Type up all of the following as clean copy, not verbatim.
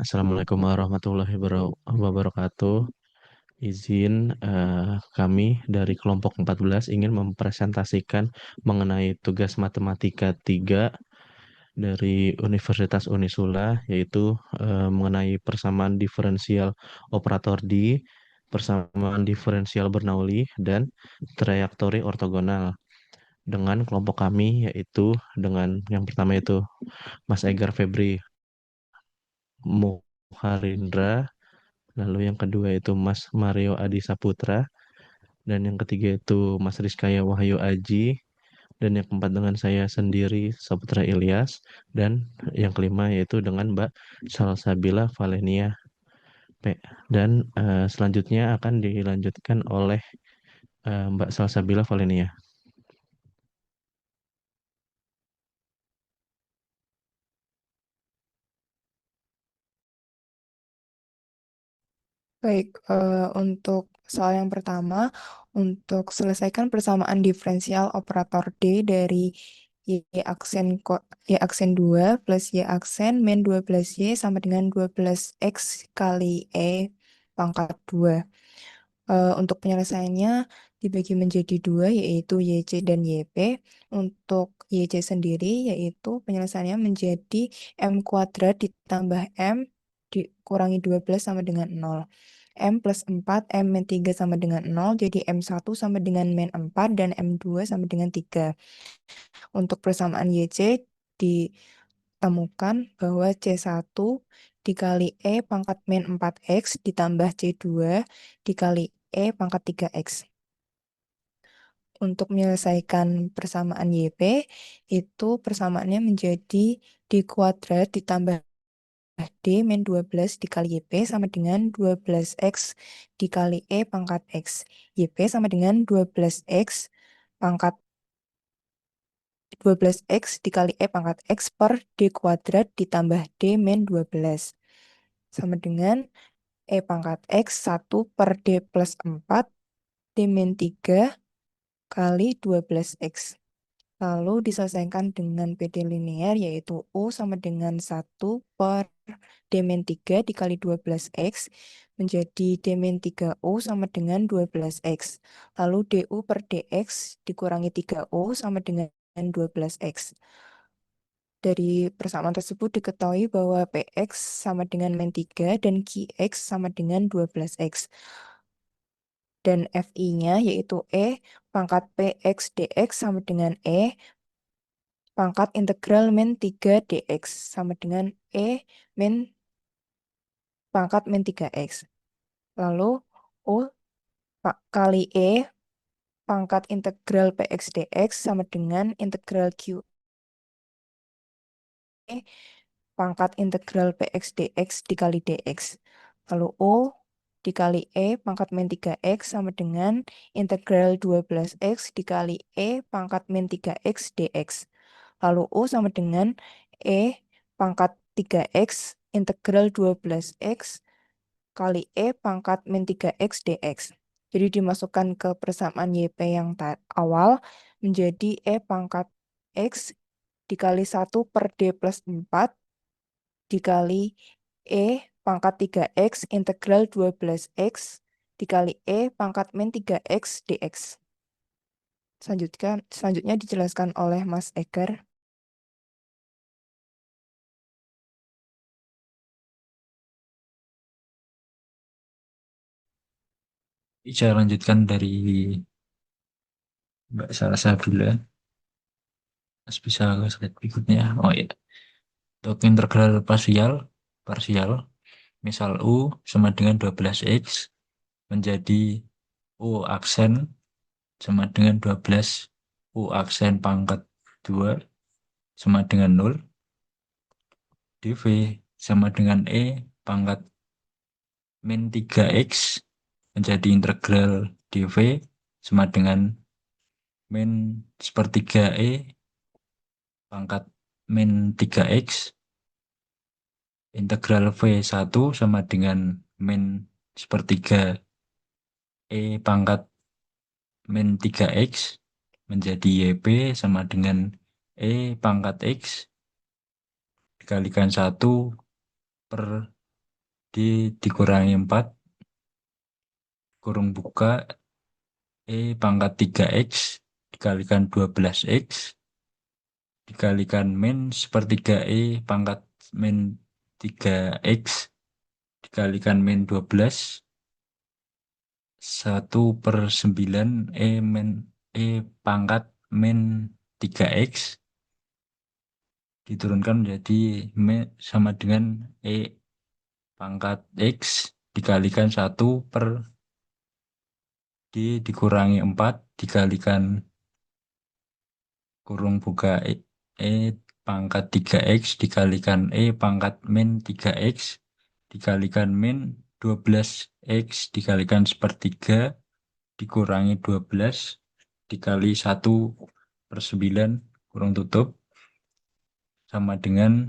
Assalamualaikum warahmatullahi wabarakatuh. Izin kami dari kelompok 14 ingin mempresentasikan mengenai tugas matematika 3 dari Universitas Unisula, yaitu mengenai persamaan diferensial operator D, persamaan diferensial Bernoulli, dan trayektori ortogonal. Dengan kelompok kami, yaitu dengan yang pertama itu Mas Egar Febri Muharindra, lalu yang kedua itu Mas Mario Adi Saputra, dan yang ketiga itu Mas Rizkaya Wahyu Aji, dan yang keempat dengan saya sendiri Saputra Ilyas, dan yang kelima yaitu dengan Mbak Salsabila Valenia P. Dan selanjutnya akan dilanjutkan oleh Mbak Salsabila Valenia. Baik, untuk soal yang pertama, untuk selesaikan persamaan diferensial operator D dari Y aksen 2 plus Y aksen min 12Y sama dengan 12X kali E pangkat 2. Untuk penyelesaiannya dibagi menjadi dua, yaitu YC dan YP. Untuk YC sendiri, yaitu penyelesaiannya menjadi M kuadrat ditambah M dikurangi 12 sama dengan 0. M plus 4, M min 3 sama dengan 0, jadi M1 sama dengan min 4, dan M2 sama dengan 3. Untuk persamaan YC ditemukan bahwa C1 dikali E pangkat min 4X ditambah C2 dikali E pangkat 3X. Untuk menyelesaikan persamaan YP, itu persamaannya menjadi D kuadrat ditambah D min 12 dikali YP sama dengan 12X dikali E pangkat X. YP sama dengan 12X pangkat 12X dikali E pangkat X per D kuadrat ditambah D min 12. Sama dengan E pangkat X 1 per D plus 4 D min 3 kali 12X. Lalu diselesaikan dengan PD linear, yaitu U sama dengan 1 per D min 3 dikali 12X menjadi D min 3U sama dengan 12X. Lalu DU per DX dikurangi 3U sama dengan 12X. Dari persamaan tersebut diketahui bahwa PX sama dengan min 3 dan QX sama dengan 12X. Dan FI-nya yaitu E pangkat PX DX sama dengan E pangkat integral min 3 dx sama dengan E min pangkat min 3x. Lalu U kali E pangkat integral px dx sama dengan integral Q E pangkat integral px dx dikali dx. Lalu U dikali E pangkat min 3x sama dengan integral 12x dikali E pangkat min 3x dx. Lalu U sama dengan E pangkat 3x integral 12x kali E pangkat min 3x dx. Jadi dimasukkan ke persamaan YP yang awal menjadi E pangkat X dikali 1 per D plus 4 dikali E pangkat 3x integral 12x dikali E pangkat min 3x dx. Selanjutnya dijelaskan oleh Mas Egar. Saya lanjutkan dari Mbak Salsabila. Mas bisa ke slide berikutnya. Oh ya, untuk integral parsial, misal U sama dengan 12X menjadi U aksen sama dengan 12 U aksen pangkat 2 sama dengan 0. dV sama dengan E pangkat min 3X menjadi integral dV sama dengan min sepertiga E pangkat min 3X integral V1 sama dengan min sepertiga E pangkat min 3X menjadi YP sama dengan E pangkat X dikalikan 1 per dikurangi 4, kurung buka, pangkat 3X dikalikan 12X, dikalikan min sepertiga pangkat min 3X, dikalikan min 12, 1/9 pangkat min 3X, diturunkan menjadi sama dengan pangkat X dikalikan 1/D dikurangi 4 dikalikan kurung buka pangkat 3X dikalikan pangkat min 3X dikalikan min 12X dikalikan sepertiga dikurangi 12 dikali 1/9 kurung tutup sama dengan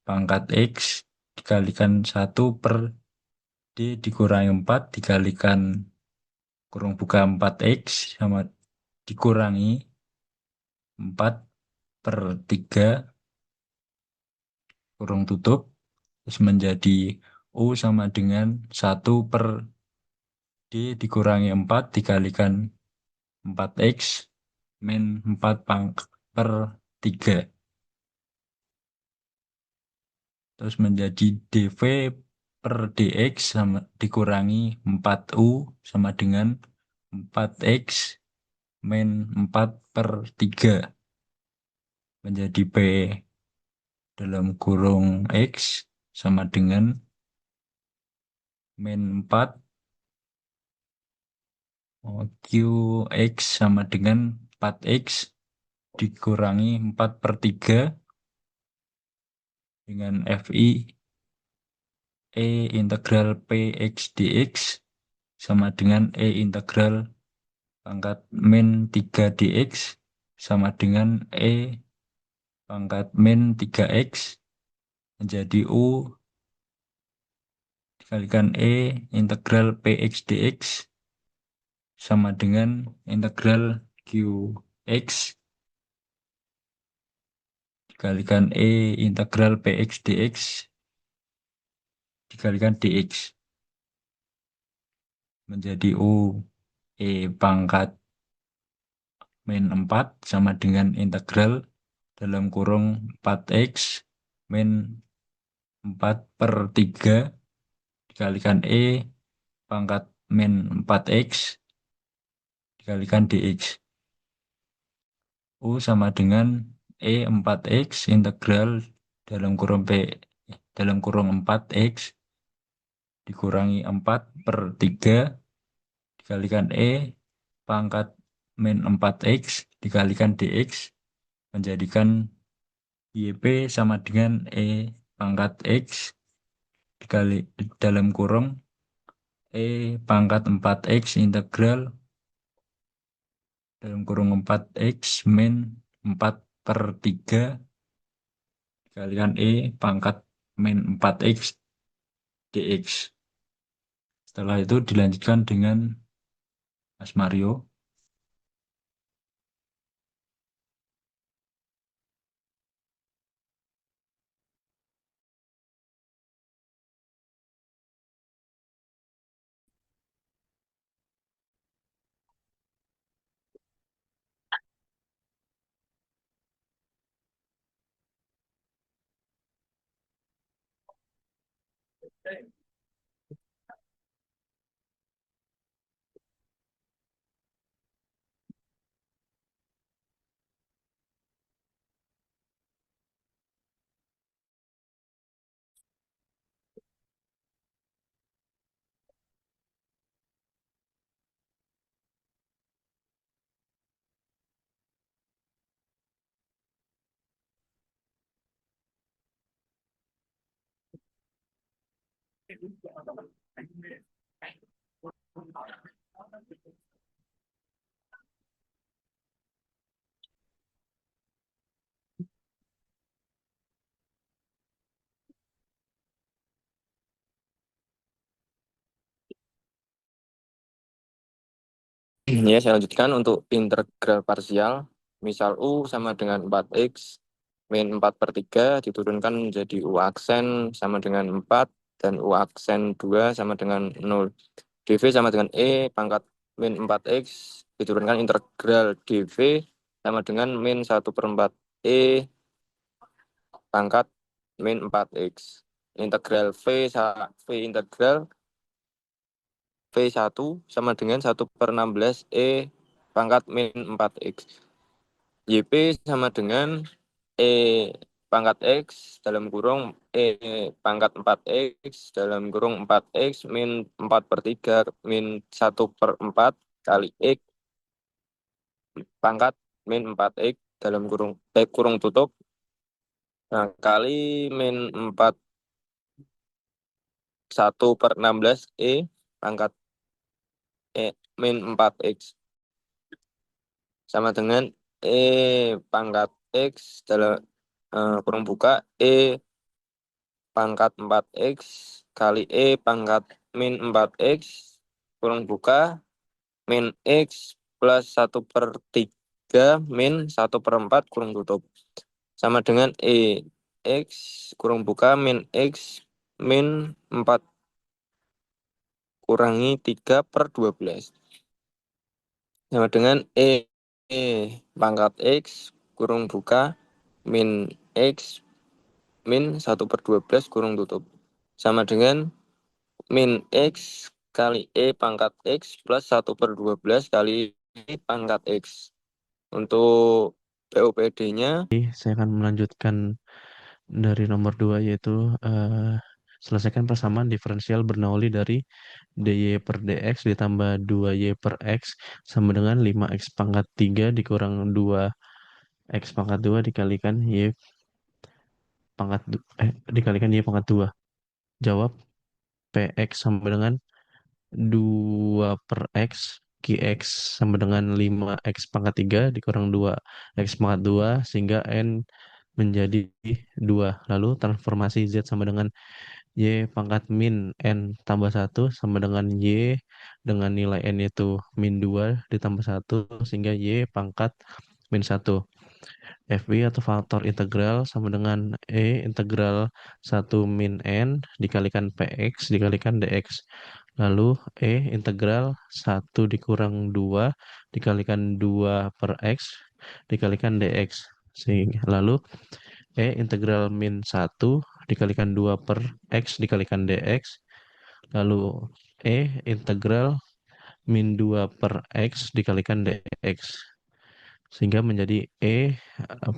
pangkat X dikalikan 1/D dikurangi 4 dikalikan kurung buka 4X sama dikurangi 4/3 kurung tutup terus menjadi U sama dengan 1/D dikurangi 4 dikalikan 4X min 4/3 terus menjadi dV/dx sama dikurangi 4U sama dengan 4X min 4/3 menjadi P dalam kurung X sama dengan min 4 QX sama dengan 4X dikurangi 4/3 dengan FI integral PX dx sama dengan integral pangkat min 3 dx sama dengan pangkat min 3x menjadi U dikalikan integral PX dx sama dengan integral QX dikalikan integral PX dx dikalikan dx menjadi U pangkat min 4 sama dengan integral dalam kurung 4x min 4/3 dikalikan pangkat min 4x dikalikan dx. U sama dengan 4x integral dalam kurung 4x dikurangi 4/3 dikalikan pangkat min 4x dikalikan dx menjadikan YP sama dengan pangkat X dikali dalam kurung pangkat 4x integral dalam kurung 4x min 4/3 dikalikan pangkat min 4x dx. Setelah itu dilanjutkan dengan Mas Mario. Ya, saya lanjutkan untuk integral parsial. Misal U sama dengan 4X min 4/3 diturunkan menjadi U aksen sama dengan 4 dan U aksen 2 sama dengan 0. dV sama dengan E pangkat min 4X diturunkan integral dV sama dengan min 1/4 E pangkat min 4X. Integral V integral V1 sama dengan 1/16 E pangkat min 4X. YP sama dengan E pangkat X dalam kurung E pangkat 4X dalam kurung 4X min 4/3 min 1/4 kali X pangkat min 4X dalam kurung tutup. Nah, kali min 1/16 E pangkat min 4X sama dengan E pangkat X dalam kurung buka E pangkat 4X kali E pangkat min 4X kurung buka min X plus 1/3 min 1/4 kurung tutup sama dengan E X kurung buka min X min 4 kurangi 3/12 sama dengan E pangkat X kurung buka min X min 1/12 kurung tutup sama dengan min X kali E pangkat X plus 1/12 kali E pangkat X. Untuk PUPD-nya Saya akan melanjutkan dari nomor 2 yaitu selesaikan persamaan diferensial Bernoulli dari dy per dx ditambah 2y per x sama dengan 5x pangkat 3 dikurang 2x pangkat 2 dikalikan y dikalikan y pangkat 2. Jawab px sama dengan 2 per x, qx sama dengan 5x pangkat 3 dikurang 2x pangkat 2 sehingga n menjadi 2. Lalu transformasi z sama dengan y pangkat min n tambah 1 sama dengan y dengan nilai n itu min 2 ditambah 1 sehingga y pangkat min 1. FB atau faktor integral sama dengan E integral 1 min N dikalikan PX dikalikan DX. Lalu E integral 1 dikurang 2 dikalikan 2 per X dikalikan DX. Lalu E integral min 1 dikalikan 2 per X dikalikan DX. Lalu E integral min 2 per X dikalikan DX. Sehingga menjadi E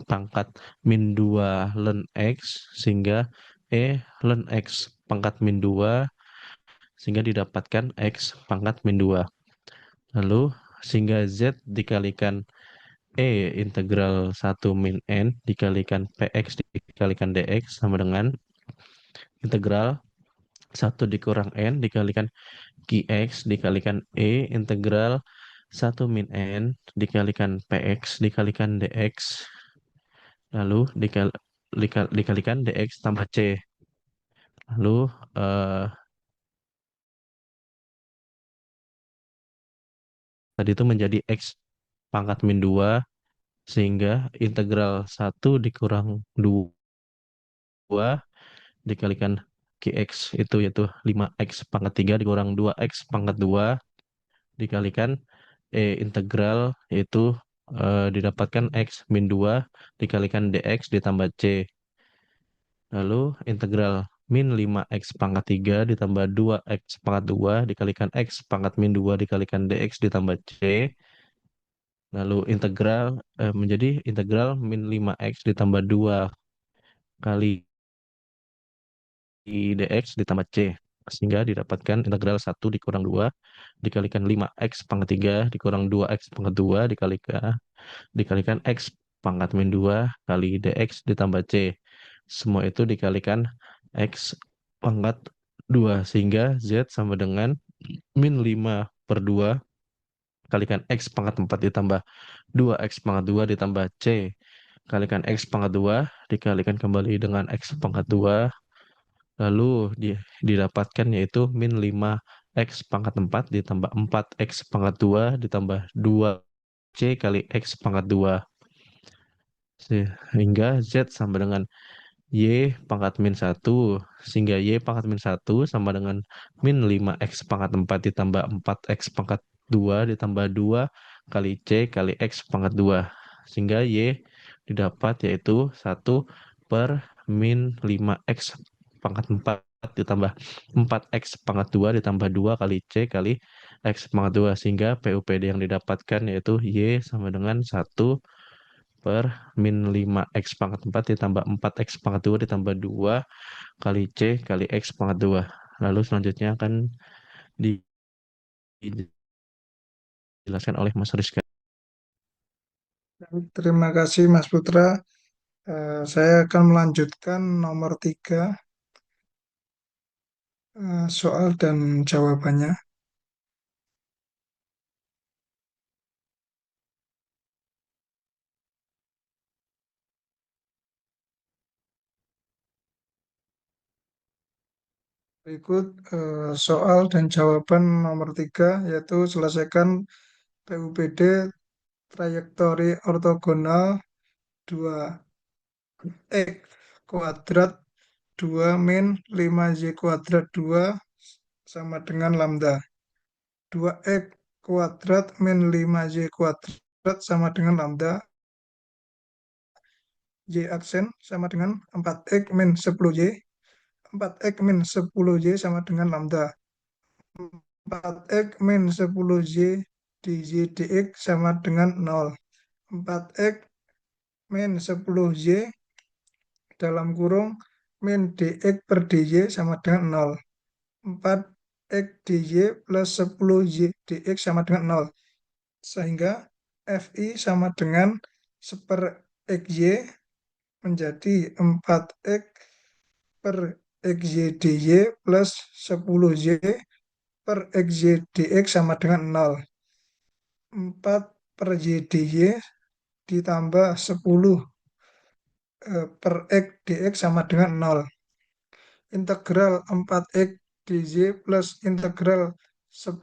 pangkat min 2 ln X sehingga E ln X pangkat min 2 sehingga didapatkan X pangkat min 2. Lalu sehingga Z dikalikan E integral 1 min N dikalikan PX dikalikan DX sama dengan integral 1 dikurang N dikalikan QX dikalikan E integral 1 min N dikalikan PX dikalikan DX lalu dikalikan DX tambah C. Lalu tadi itu menjadi X pangkat min 2 sehingga integral 1 dikurang 2 dikalikan QX itu yaitu 5X pangkat 3 dikurang 2X pangkat 2 dikalikan integral yaitu didapatkan X min 2 dikalikan DX ditambah C. Lalu integral min 5X pangkat 3 ditambah 2X pangkat 2 dikalikan X pangkat min 2 dikalikan DX ditambah C. Lalu integral menjadi integral min 5X ditambah 2 kali DX ditambah C. Sehingga didapatkan integral 1 dikurang 2 dikalikan 5X pangkat 3 dikurang 2X pangkat 2 dikalikan X pangkat min 2 kali DX ditambah C. Semua itu dikalikan X pangkat 2 sehingga Z sama dengan min 5/2 kalikan X pangkat 4 ditambah 2X pangkat 2 ditambah C kalikan X pangkat 2 dikalikan kembali dengan X pangkat 2 lalu didapatkan yaitu min 5X pangkat 4 ditambah 4X pangkat 2 ditambah 2C kali X pangkat 2 sehingga Z sama dengan Y pangkat min 1, sehingga Y pangkat min 1 sama dengan min 5X pangkat 4 ditambah 4X pangkat 2 ditambah 2 kali C kali X pangkat 2. Sehingga Y didapat yaitu 1 per min 5X pangkat 4 ditambah 4X pangkat 2 ditambah 2 kali C kali X pangkat 2. Sehingga PUPD yang didapatkan yaitu Y sama dengan 1 per min 5X pangkat 4 ditambah 4X pangkat 2 ditambah 2 kali C kali X pangkat 2. Lalu selanjutnya akan dijelaskan oleh Mas Rizka. Terima kasih Mas Putra. Saya akan melanjutkan nomor 3, soal dan jawabannya. Berikut soal dan jawaban nomor 3, yaitu selesaikan PUPD trayektori ortogonal 2x kuadrat 2 min 5y kuadrat 2 sama dengan lambda. 2x kuadrat min 5y kuadrat sama dengan lambda. Y aksen sama dengan 4x min 10y. 4x min 10y sama dengan lambda. 4x min 10y dy dx sama dengan 0. 4x min 10y dalam kurung min dx per dy sama dengan 0. 4x dy plus 10y dx sama dengan 0. Sehingga fi sama dengan 1/xy menjadi 4x per xy dy plus 10y per xy dx sama dengan 0. 4 per y dy ditambah 10 per x dx sama dengan 0. Integral 4x dy plus integral 10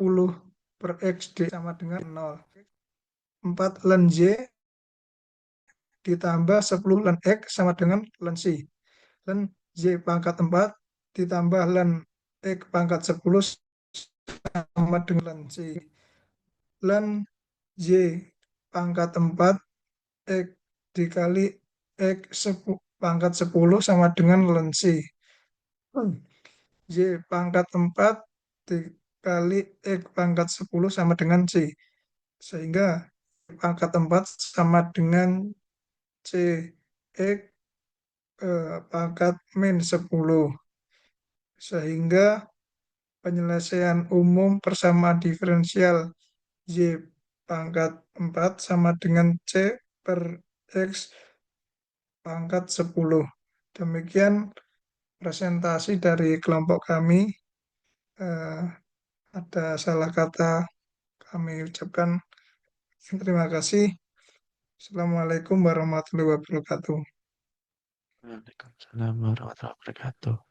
per x dx sama dengan 0. 4 ln y ditambah 10 ln x sama dengan ln c. Ln y pangkat 4 ditambah ln x pangkat 10 sama dengan ln c. Ln y pangkat 4 x dikali x pangkat 10 sama dengan ln c. Y pangkat 4 dikali x pangkat 10 sama dengan c. Sehingga pangkat 4 sama dengan c x pangkat min 10. Sehingga penyelesaian umum persamaan diferensial y pangkat 4 sama dengan c per x pangkat 10. Demikian presentasi dari kelompok kami. Ada salah kata kami ucapkan. Terima kasih. Assalamualaikum warahmatullahi wabarakatuh. Waalaikumsalam warahmatullahi wabarakatuh.